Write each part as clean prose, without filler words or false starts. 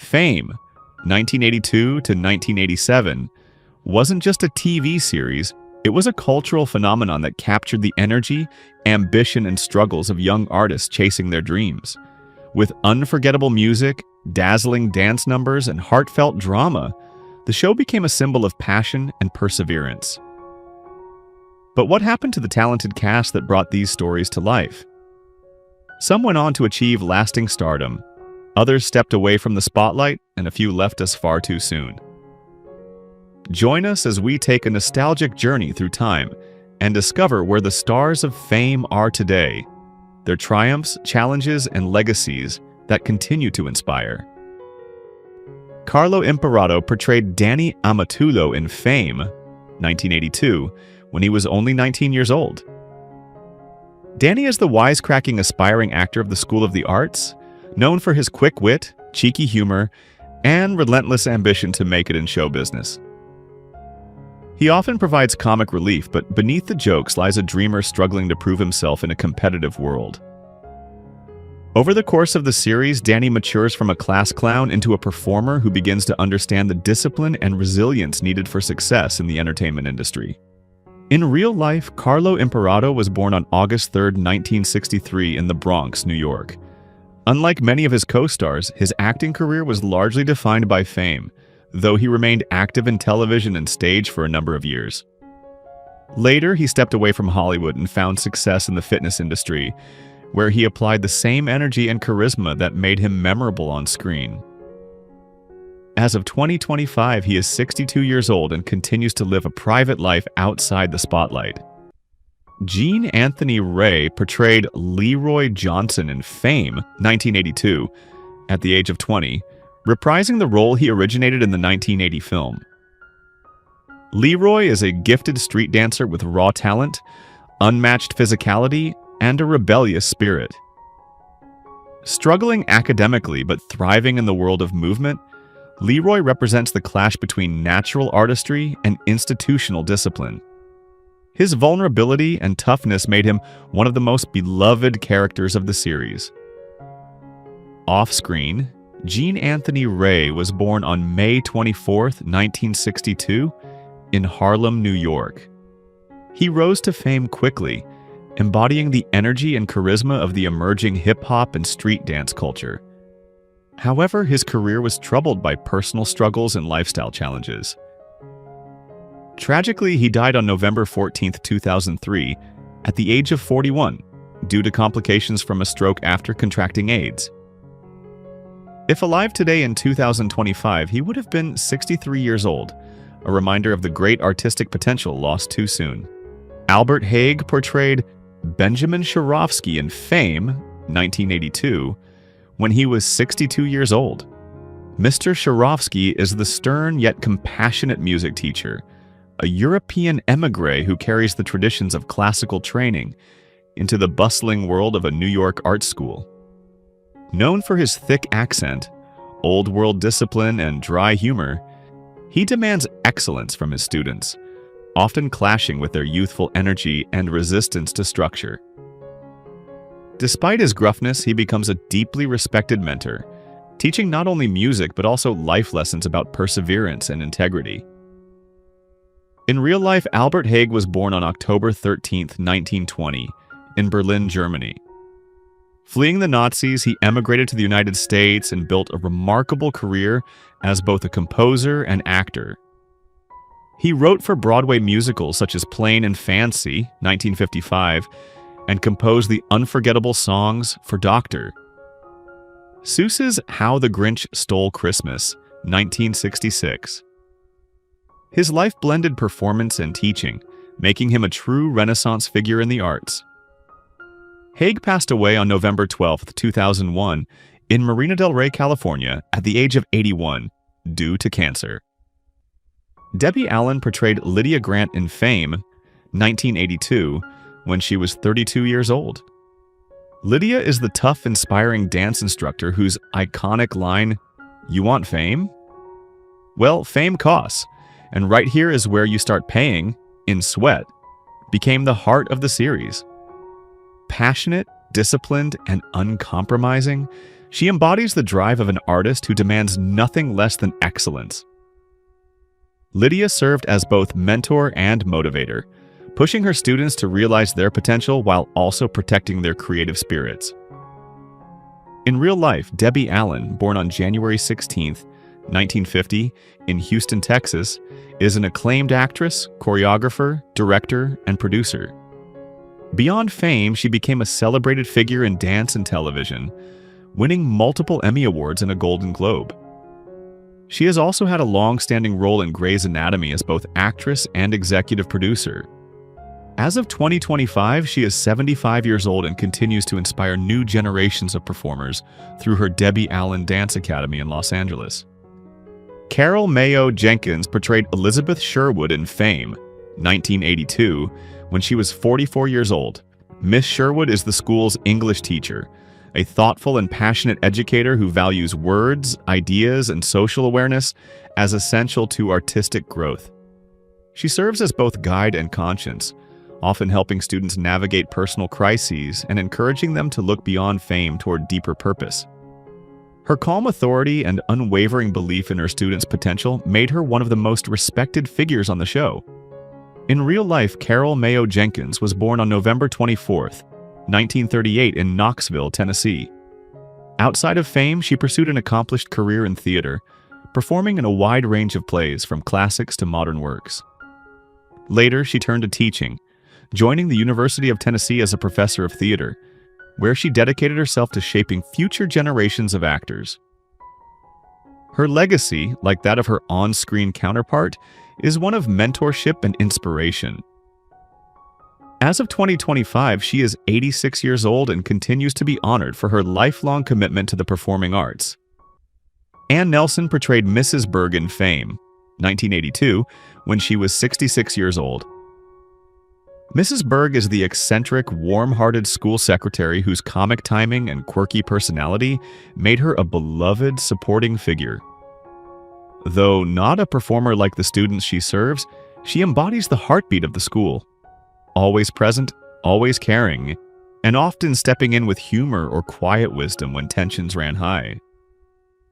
Fame, 1982 to 1987, wasn't just a TV series, it was a cultural phenomenon that captured the energy, ambition, and struggles of young artists chasing their dreams. With unforgettable music, dazzling dance numbers, and heartfelt drama, the show became a symbol of passion and perseverance. But what happened to the talented cast that brought these stories to life? Some went on to achieve lasting stardom, others stepped away from the spotlight, and a few left us far too soon. Join us as we take a nostalgic journey through time and discover where the stars of Fame are today, their triumphs, challenges, and legacies that continue to inspire. Carlo Imperato portrayed Danny Amatullo in Fame, 1982, when he was only 19 years old. Danny is the wisecracking aspiring actor of the School of the Arts, known for his quick wit, cheeky humor, and relentless ambition to make it in show business. He often provides comic relief, but beneath the jokes lies a dreamer struggling to prove himself in a competitive world. Over the course of the series, Danny matures from a class clown into a performer who begins to understand the discipline and resilience needed for success in the entertainment industry. In real life, Carlo Imperato was born on August 3, 1963 in the Bronx, New York. Unlike many of his co-stars, his acting career was largely defined by fame, though he remained active in television and stage for a number of years. Later, he stepped away from Hollywood and found success in the fitness industry, where he applied the same energy and charisma that made him memorable on screen. As of 2025, he is 62 years old and continues to live a private life outside the spotlight. Gene Anthony Ray portrayed Leroy Johnson in Fame, 1982, at the age of 20, reprising the role he originated in the 1980 film. Leroy is a gifted street dancer with raw talent, unmatched physicality, and a rebellious spirit. Struggling academically but thriving in the world of movement, Leroy represents the clash between natural artistry and institutional discipline. His vulnerability and toughness made him one of the most beloved characters of the series. Off-screen, Gene Anthony Ray was born on May 24, 1962, in Harlem, New York. He rose to fame quickly, embodying the energy and charisma of the emerging hip-hop and street dance culture. However, his career was troubled by personal struggles and lifestyle challenges. Tragically, he died on November 14, 2003, at the age of 41, due to complications from a stroke after contracting AIDS. If alive today in 2025, he would have been 63 years old, a reminder of the great artistic potential lost too soon. Albert Hague portrayed Benjamin Shorofsky in Fame, 1982, when he was 62 years old. Mr. Shorofsky is the stern yet compassionate music teacher, a European émigré who carries the traditions of classical training into the bustling world of a New York art school. Known for his thick accent, old-world discipline, and dry humor, he demands excellence from his students, often clashing with their youthful energy and resistance to structure. Despite his gruffness, he becomes a deeply respected mentor, teaching not only music but also life lessons about perseverance and integrity. In real life, Albert Hague was born on October 13, 1920, in Berlin, Germany. Fleeing the Nazis, he emigrated to the United States and built a remarkable career as both a composer and actor. He wrote for Broadway musicals such as Plain and Fancy, 1955, and composed the unforgettable songs for Doctor. Seuss's How the Grinch Stole Christmas, 1966. His life blended performance and teaching, making him a true Renaissance figure in the arts. Hague passed away on November 12, 2001, in Marina del Rey, California, at the age of 81, due to cancer. Debbie Allen portrayed Lydia Grant in Fame, 1982, when she was 32 years old. Lydia is the tough, inspiring dance instructor whose iconic line, "You want fame?" Well, fame costs, and right here is where you start paying, in sweat, became the heart of the series. Passionate, disciplined, and uncompromising, She embodies the drive of an artist who demands nothing less than excellence. Lydia served as both mentor and motivator, pushing her students to realize their potential while also protecting their creative spirits. In real life, Debbie Allen, born on January 16, 1950, in Houston, Texas, is an acclaimed actress, choreographer, director, and producer. Beyond fame, she became a celebrated figure in dance and television, winning multiple Emmy Awards and a Golden Globe. She has also had a long-standing role in Grey's Anatomy as both actress and executive producer. As of 2025, she is 75 years old and continues to inspire new generations of performers through her Debbie Allen Dance Academy in Los Angeles. Carol Mayo Jenkins portrayed Elizabeth Sherwood in Fame, 1982, when she was 44 years old. Miss Sherwood is the school's English teacher, a thoughtful and passionate educator who values words, ideas, and social awareness as essential to artistic growth. She serves as both guide and conscience, often helping students navigate personal crises and encouraging them to look beyond fame toward deeper purpose. Her calm authority and unwavering belief in her students' potential made her one of the most respected figures on the show. In real life, Carol Mayo Jenkins was born on November 24, 1938 in Knoxville, Tennessee. Outside of fame, she pursued an accomplished career in theater, performing in a wide range of plays from classics to modern works. Later, she turned to teaching, joining the University of Tennessee as a professor of theater, where she dedicated herself to shaping future generations of actors. Her legacy, like that of her on-screen counterpart, is one of mentorship and inspiration. As of 2025, she is 86 years old and continues to be honored for her lifelong commitment to the performing arts. Ann Nelson portrayed Mrs. Berg in Fame, 1982, when she was 66 years old. Mrs. Berg is the eccentric, warm-hearted school secretary whose comic timing and quirky personality made her a beloved supporting figure. Though not a performer like the students she serves, she embodies the heartbeat of the school. Always present, always caring, and often stepping in with humor or quiet wisdom when tensions ran high.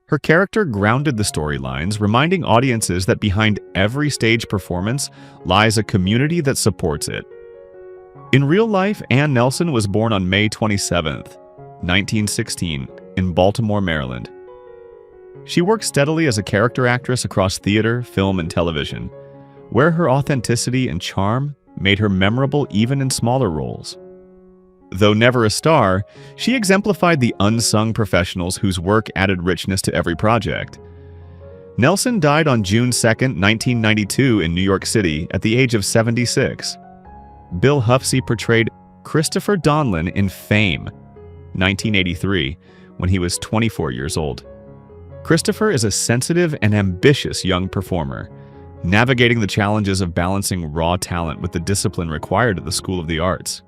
Her character grounded the storylines, reminding audiences that behind every stage performance lies a community that supports it. In real life, Ann Nelson was born on May 27, 1916, in Baltimore, Maryland. She worked steadily as a character actress across theater, film, and television, where her authenticity and charm made her memorable even in smaller roles. Though never a star, she exemplified the unsung professionals whose work added richness to every project. Nelson died on June 2, 1992 in New York City at the age of 76. Bill Hufsey portrayed Christopher Donlin in Fame, 1983, when he was 24 years old. Christopher is a sensitive and ambitious young performer, navigating the challenges of balancing raw talent with the discipline required at the School of the Arts.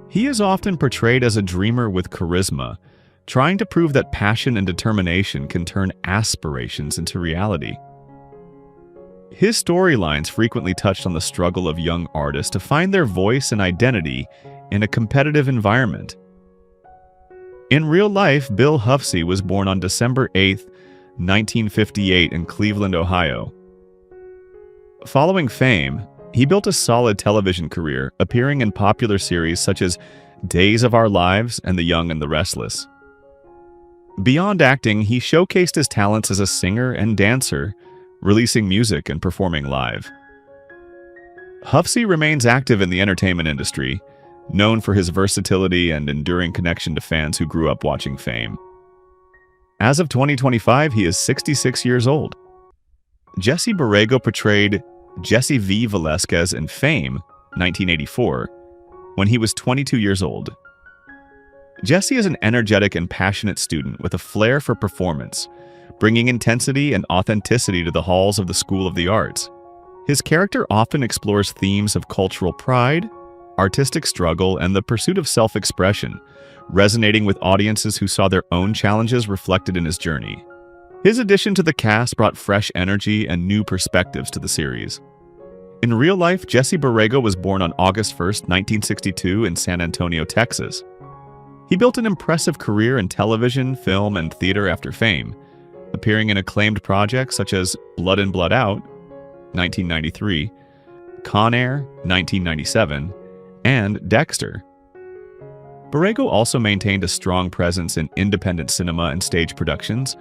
He is often portrayed as a dreamer with charisma, trying to prove that passion and determination can turn aspirations into reality. His storylines frequently touched on the struggle of young artists to find their voice and identity in a competitive environment. In real life, Bill Hufsey was born on December 8, 1958 in Cleveland, Ohio. Following Fame, he built a solid television career, appearing in popular series such as Days of Our Lives and The Young and the Restless. Beyond acting, he showcased his talents as a singer and dancer, releasing music and performing live. Hufsey remains active in the entertainment industry, known for his versatility and enduring connection to fans who grew up watching Fame. As of 2025, he is 66 years old. Jesse Borrego portrayed Jesse V. Velasquez in Fame, 1984, when he was 22 years old. Jesse is an energetic and passionate student with a flair for performance, bringing intensity and authenticity to the halls of the School of the Arts. His character often explores themes of cultural pride, artistic struggle, and the pursuit of self-expression, resonating with audiences who saw their own challenges reflected in his journey. His addition to the cast brought fresh energy and new perspectives to the series. In real life, Jesse Borrego was born on August 1, 1962 in San Antonio, Texas. He built an impressive career in television, film, and theater after Fame, appearing in acclaimed projects such as Blood In, Blood Out, 1993, Con Air, 1997, and Dexter. Borrego also maintained a strong presence in independent cinema and stage productions,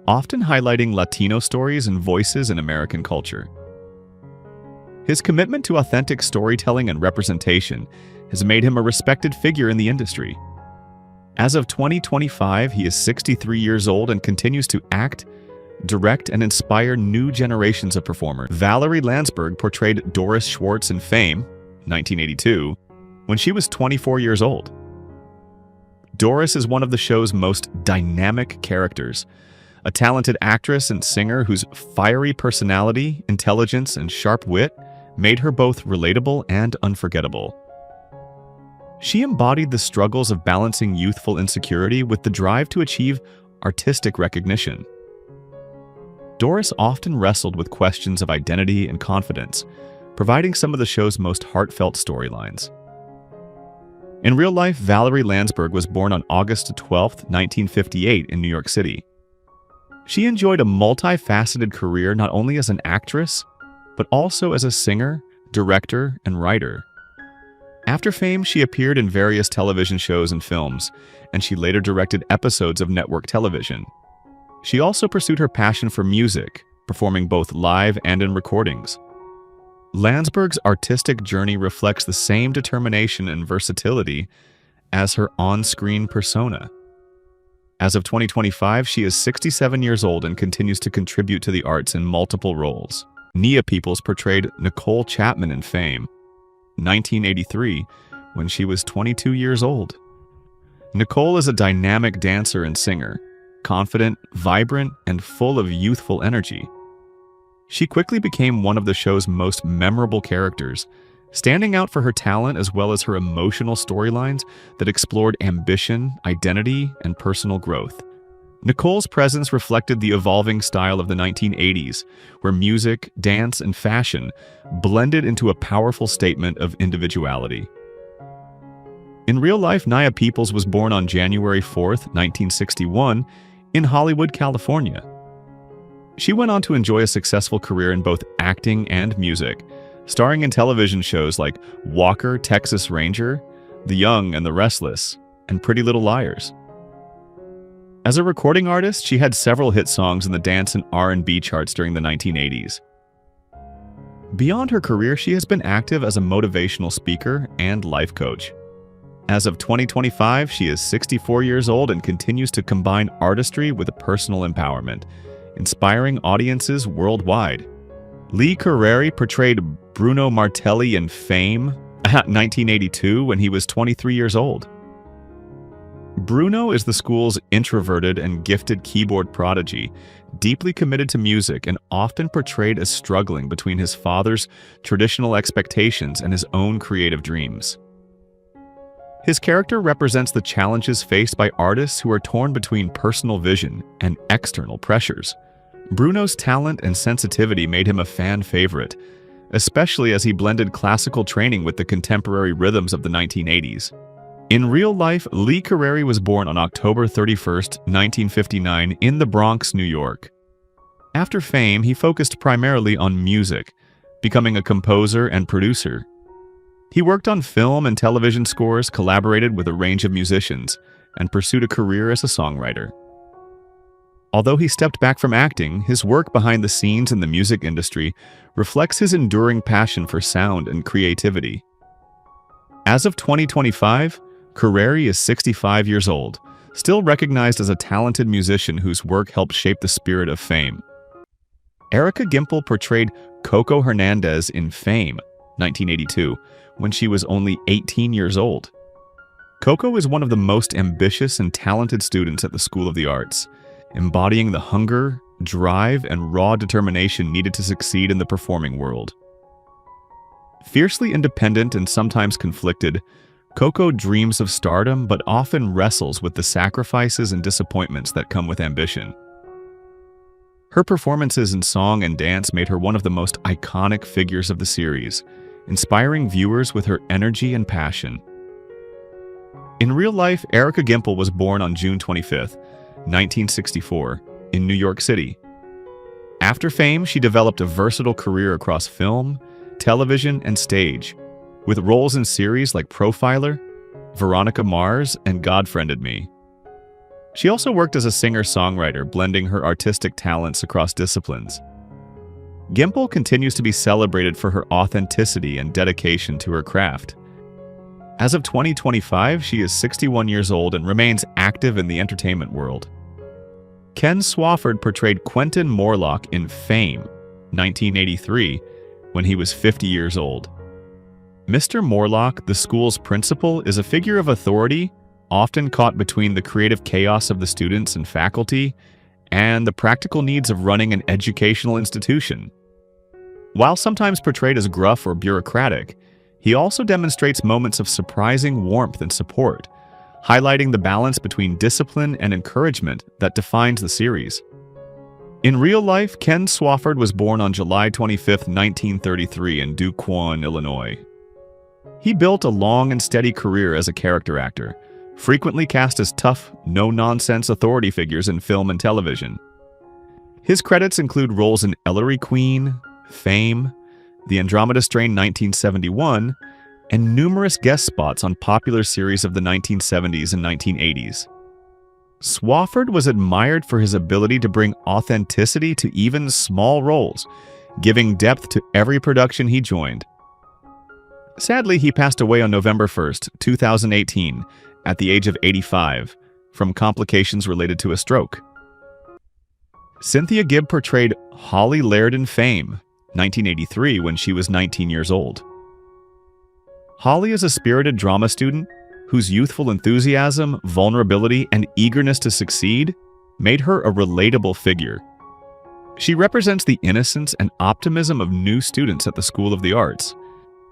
often highlighting Latino stories and voices in American culture. His commitment to authentic storytelling and representation has made him a respected figure in the industry. As of 2025, he is 63 years old and continues to act, direct, and inspire new generations of performers. Valerie Landsburg portrayed Doris Schwartz in Fame, 1982, when she was 24 years old. Doris is one of the show's most dynamic characters, a talented actress and singer whose fiery personality, intelligence, and sharp wit made her both relatable and unforgettable. She embodied the struggles of balancing youthful insecurity with the drive to achieve artistic recognition. Doris often wrestled with questions of identity and confidence, providing some of the show's most heartfelt storylines. In real life, Valerie Landsburg was born on August 12, 1958 in New York City. She enjoyed a multifaceted career not only as an actress, but also as a singer, director, and writer. After Fame, she appeared in various television shows and films, and she later directed episodes of network television. She also pursued her passion for music, performing both live and in recordings. Landsburg's artistic journey reflects the same determination and versatility as her on-screen persona. As of 2025, she is 67 years old and continues to contribute to the arts in multiple roles. Nia Peeples portrayed Nicole Chapman in Fame, 1983, when she was 22 years old. Nicole is a dynamic dancer and singer, confident, vibrant, and full of youthful energy. She quickly became one of the show's most memorable characters, standing out for her talent as well as her emotional storylines that explored ambition, identity, and personal growth. Nicole's presence reflected the evolving style of the 1980s, where music, dance, and fashion blended into a powerful statement of individuality. In real life, Nia Peeples was born on January 4, 1961, in Hollywood, California. She went on to enjoy a successful career in both acting and music, starring in television shows like Walker, Texas Ranger, The Young and the Restless, and Pretty Little Liars. As a recording artist, she had several hit songs in the dance and R&B charts during the 1980s. Beyond her career, she has been active as a motivational speaker and life coach. As of 2025, she is 64 years old and continues to combine artistry with personal empowerment, inspiring audiences worldwide. Curreri portrayed Bruno Martelli in Fame, 1982, when he was 23 years old. Bruno is the school's introverted and gifted keyboard prodigy, deeply committed to music and often portrayed as struggling between his father's traditional expectations and his own creative dreams. His character represents the challenges faced by artists who are torn between personal vision and external pressures. Bruno's talent and sensitivity made him a fan favorite, especially as he blended classical training with the contemporary rhythms of the 1980s. In real life, Curreri was born on October 31, 1959, in the Bronx, New York. After Fame, he focused primarily on music, becoming a composer and producer. He worked on film and television scores, collaborated with a range of musicians, and pursued a career as a songwriter. Although he stepped back from acting, his work behind the scenes in the music industry reflects his enduring passion for sound and creativity. As of 2025, Curreri is 65 years old, still recognized as a talented musician whose work helped shape the spirit of Fame. Gimpel portrayed Koko Hernandez in Fame, 1982, when she was only 18 years old. Koko is one of the most ambitious and talented students at the School of the Arts, embodying the hunger, drive, and raw determination needed to succeed in the performing world. Fiercely independent and sometimes conflicted, Koko dreams of stardom but often wrestles with the sacrifices and disappointments that come with ambition. Her performances in song and dance made her one of the most iconic figures of the series, inspiring viewers with her energy and passion. In real life, Erica Gimpel was born on June 25, 1964, in New York City. After fame, she developed a versatile career across film, television, and stage, with roles in series like Profiler, Veronica Mars, and God Friended Me. She also worked as a singer-songwriter, blending her artistic talents across disciplines. Gimpel continues to be celebrated for her authenticity and dedication to her craft. As of 2025, she is 61 years old and remains active in the entertainment world. Ken Swofford portrayed Quentin Morlock in Fame, 1983, when he was 50 years old. Mr. Morlock, the school's principal, is a figure of authority, often caught between the creative chaos of the students and faculty and the practical needs of running an educational institution. While sometimes portrayed as gruff or bureaucratic, he also demonstrates moments of surprising warmth and support, highlighting the balance between discipline and encouragement that defines the series. In real life, Ken Swofford was born on July 25, 1933 in Duquesne, Illinois. He built a long and steady career as a character actor, frequently cast as tough, no-nonsense authority figures in film and television. His credits include roles in Ellery Queen, Fame, The Andromeda Strain 1971, and numerous guest spots on popular series of the 1970s and 1980s. Swofford was admired for his ability to bring authenticity to even small roles, giving depth to every production he joined. Sadly, he passed away on November 1, 2018, at the age of 85, from complications related to a stroke. Cynthia Gibb portrayed Holly Laird in Fame, 1983, when she was 19 years old. Holly is a spirited drama student whose youthful enthusiasm, vulnerability, and eagerness to succeed made her a relatable figure. She represents the innocence and optimism of new students at the School of the Arts,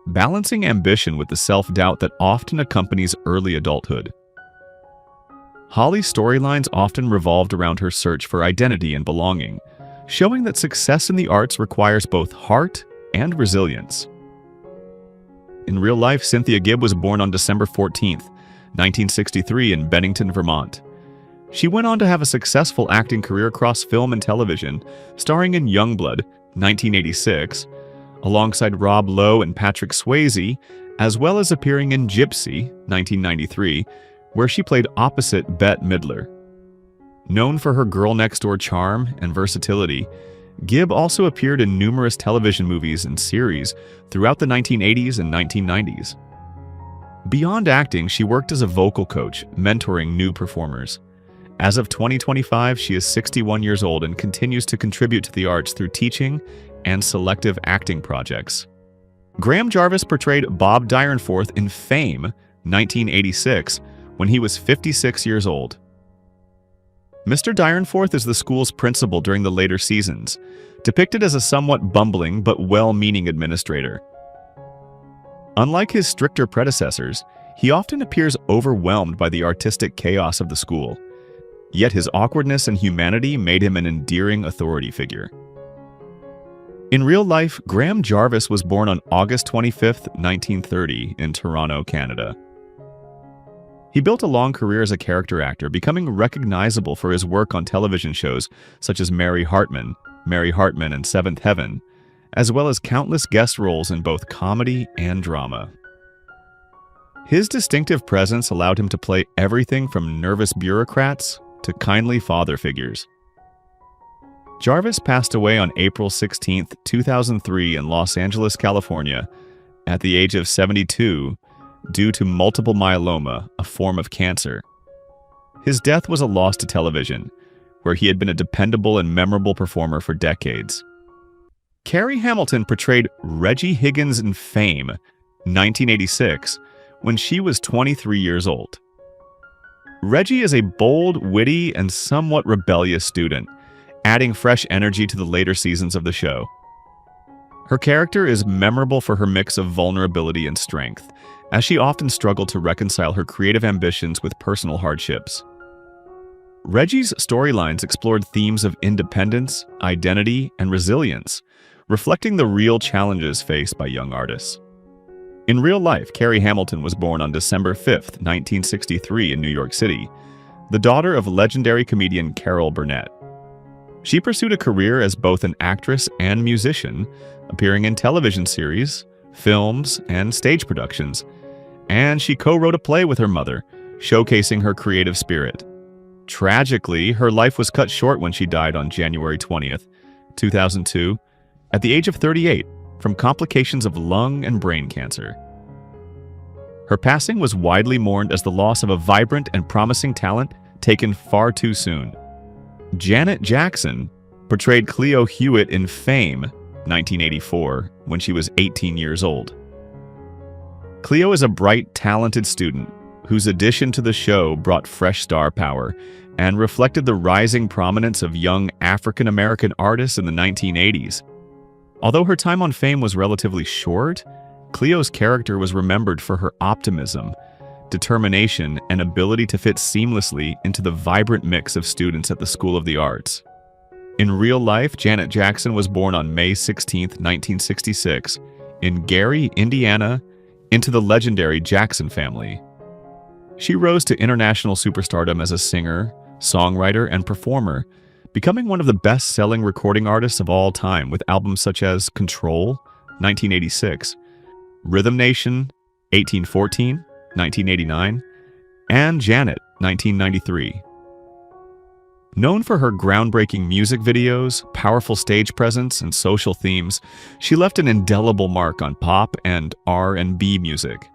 balancing ambition with the self-doubt that often accompanies early adulthood. Holly's storylines often revolved around her search for identity and belonging, showing that success in the arts requires both heart and resilience. In real life, Cynthia Gibb was born on December 14, 1963 in Bennington, Vermont. She went on to have a successful acting career across film and television, starring in Youngblood, 1986, alongside Rob Lowe and Patrick Swayze, as well as appearing in Gypsy, 1993, where she played opposite Bette Midler. Known for her girl-next-door charm and versatility, Gibb also appeared in numerous television movies and series throughout the 1980s and 1990s. Beyond acting, she worked as a vocal coach, mentoring new performers. As of 2025, she is 61 years old and continues to contribute to the arts through teaching and selective acting projects. Graham Jarvis portrayed Bob Dyrenforth in Fame, 1986, when he was 56 years old. Mr. Dyrenforth is the school's principal during the later seasons, depicted as a somewhat bumbling but well-meaning administrator. Unlike his stricter predecessors, he often appears overwhelmed by the artistic chaos of the school, yet his awkwardness and humanity made him an endearing authority figure. In real life, Graham Jarvis was born on August 25, 1930, in Toronto, Canada. He built a long career as a character actor, becoming recognizable for his work on television shows such as Mary Hartman, and Seventh Heaven, as well as countless guest roles in both comedy and drama. His distinctive presence allowed him to play everything from nervous bureaucrats to kindly father figures. Jarvis passed away on April 16, 2003 in Los Angeles, California, at the age of 72, due to multiple myeloma, a form of cancer. His death was a loss to television, where he had been a dependable and memorable performer for decades. Carrie Hamilton portrayed Reggie Higgins in Fame, 1986, when she was 23 years old. Reggie is a bold, witty, and somewhat rebellious student, adding fresh energy to the later seasons of the show. Her character is memorable for her mix of vulnerability and strength, as she often struggled to reconcile her creative ambitions with personal hardships. Reggie's storylines explored themes of independence, identity, and resilience, reflecting the real challenges faced by young artists. In real life, Carrie Hamilton was born on December 5th, 1963 in New York City, the daughter of legendary comedian Carol Burnett. She pursued a career as both an actress and musician, appearing in television series, films, and stage productions, and she co-wrote a play with her mother, showcasing her creative spirit. Tragically, her life was cut short when she died on January 20th, 2002, at the age of 38, from complications of lung and brain cancer. Her passing was widely mourned as the loss of a vibrant and promising talent taken far too soon. Janet Jackson portrayed Cleo Hewitt in Fame, 1984, when she was 18 years old. Cleo is a bright, talented student whose addition to the show brought fresh star power and reflected the rising prominence of young African-American artists in the 1980s. Although her time on Fame was relatively short, Cleo's character was remembered for her optimism, determination, and ability to fit seamlessly into the vibrant mix of students at the School of the Arts. In real life, Janet Jackson was born on May 16, 1966, in Gary, Indiana, into the legendary Jackson family. She rose to international superstardom as a singer, songwriter, and performer, becoming one of the best-selling recording artists of all time with albums such as Control, 1986, Rhythm Nation, 1814, 1989, and Janet, 1993. Known for her groundbreaking music videos, powerful stage presence, and social themes, she left an indelible mark on pop and R&B music.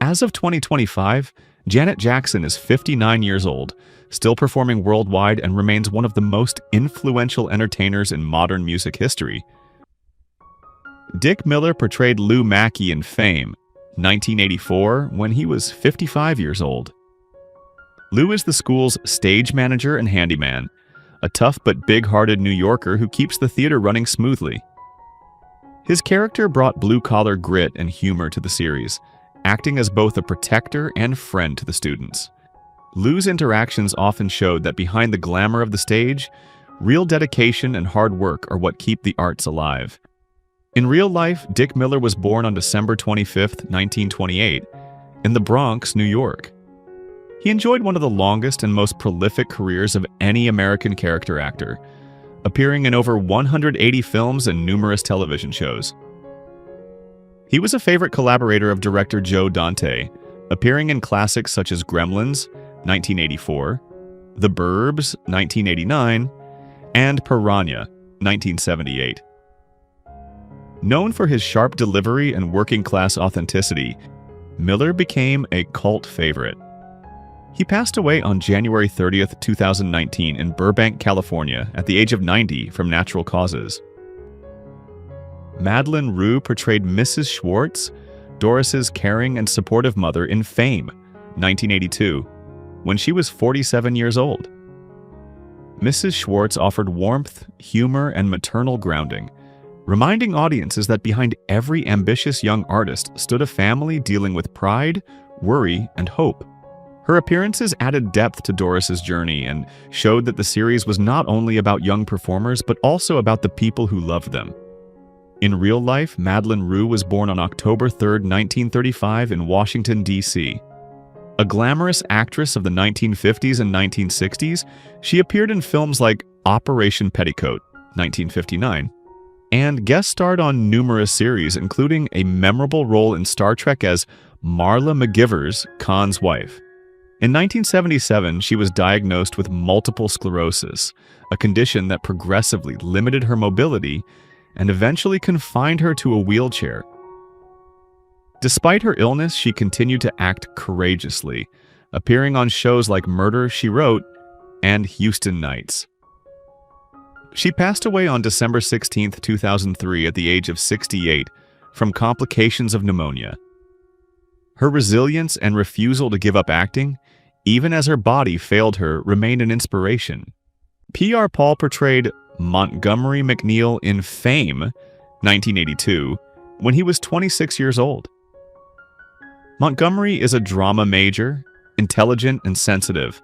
As of 2025, Janet Jackson is 59 years old, still performing worldwide, and remains one of the most influential entertainers in modern music history. Dick Miller portrayed Lou Mackey in Fame, 1984, when he was 55 years old. Lou is the school's stage manager and handyman, a tough but big-hearted New Yorker who keeps the theater running smoothly. His character brought blue-collar grit and humor to the series, acting as both a protector and friend to the students. Lou's interactions often showed that behind the glamour of the stage, real dedication and hard work are what keep the arts alive. In real life, Dick Miller was born on December 25, 1928, in the Bronx, New York. He enjoyed one of the longest and most prolific careers of any American character actor, appearing in over 180 films and numerous television shows. He was a favorite collaborator of director Joe Dante, appearing in classics such as Gremlins, 1984, The Burbs, 1989, and Piranha, 1978. Known for his sharp delivery and working-class authenticity, Miller became a cult favorite. He passed away on January 30, 2019 in Burbank, California, at the age of 90 from natural causes. Madlyn Rue portrayed Mrs. Schwartz, Doris's caring and supportive mother in Fame, 1982, when she was 47 years old. Mrs. Schwartz offered warmth, humor, and maternal grounding, reminding audiences that behind every ambitious young artist stood a family dealing with pride, worry, and hope. Her appearances added depth to Doris's journey and showed that the series was not only about young performers but also about the people who loved them. In real life, Madlyn Rue was born on October 3, 1935 in Washington, D.C. A glamorous actress of the 1950s and 1960s, she appeared in films like Operation Petticoat, 1959, and guest starred on numerous series, including a memorable role in Star Trek as Marla McGivers, Khan's wife. In 1977, she was diagnosed with multiple sclerosis, a condition that progressively limited her mobility and eventually confined her to a wheelchair. Despite her illness, she continued to act courageously, appearing on shows like Murder, She Wrote and Houston Nights. She passed away on December 16, 2003 at the age of 68 from complications of pneumonia. Her resilience and refusal to give up acting, even as her body failed her, remained an inspiration. P.R. Paul portrayed Montgomery McNeil in Fame, 1982, when he was 26 years old. Montgomery is a drama major, intelligent and sensitive,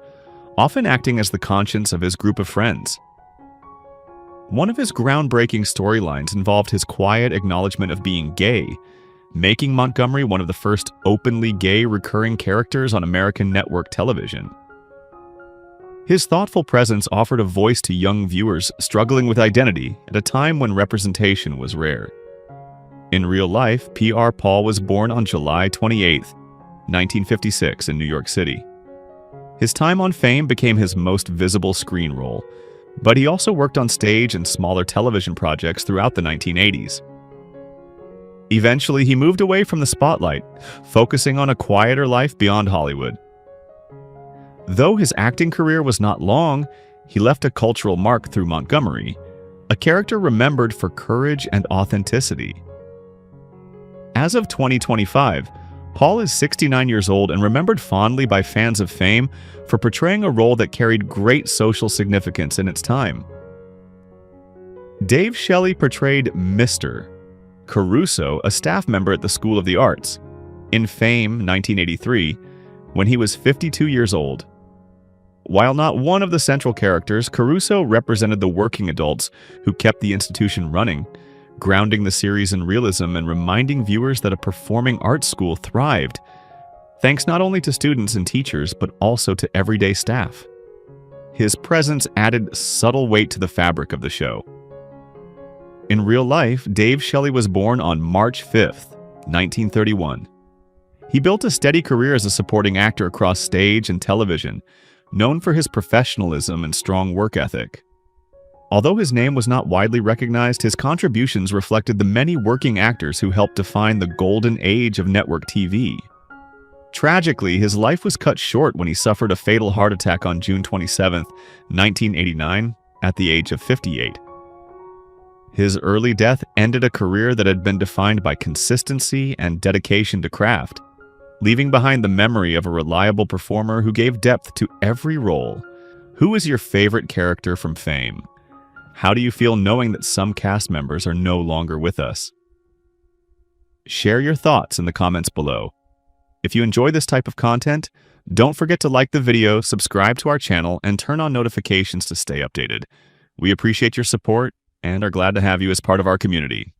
often acting as the conscience of his group of friends. One of his groundbreaking storylines involved his quiet acknowledgement of being gay, making Montgomery one of the first openly gay recurring characters on American network television. His thoughtful presence offered a voice to young viewers struggling with identity at a time when representation was rare. In real life, P.R. Paul was born on July 28, 1956 in New York City. His time on Fame became his most visible screen role, but he also worked on stage and smaller television projects throughout the 1980s. Eventually, he moved away from the spotlight, focusing on a quieter life beyond Hollywood. Though his acting career was not long, he left a cultural mark through Montgomery, a character remembered for courage and authenticity. As of 2025, Paul is 69 years old and remembered fondly by fans of Fame for portraying a role that carried great social significance in its time. Dave Shelley portrayed Mr. Caruso, a staff member at the School of the Arts, in Fame 1983, when he was 52 years old. While not one of the central characters, Caruso represented the working adults who kept the institution running, grounding the series in realism and reminding viewers that a performing arts school thrived, thanks not only to students and teachers, but also to everyday staff. His presence added subtle weight to the fabric of the show. In real life, Dave Shelley was born on March 5th, 1931. He built a steady career as a supporting actor across stage and television, known for his professionalism and strong work ethic. Although his name was not widely recognized, his contributions reflected the many working actors who helped define the golden age of network TV. Tragically, his life was cut short when he suffered a fatal heart attack on June 27, 1989, at the age of 58. His early death ended a career that had been defined by consistency and dedication to craft, leaving behind the memory of a reliable performer who gave depth to every role. Who is your favorite character from Fame? How do you feel knowing that some cast members are no longer with us? Share your thoughts in the comments below. If you enjoy this type of content, don't forget to like the video, subscribe to our channel, and turn on notifications to stay updated. We appreciate your support and are glad to have you as part of our community.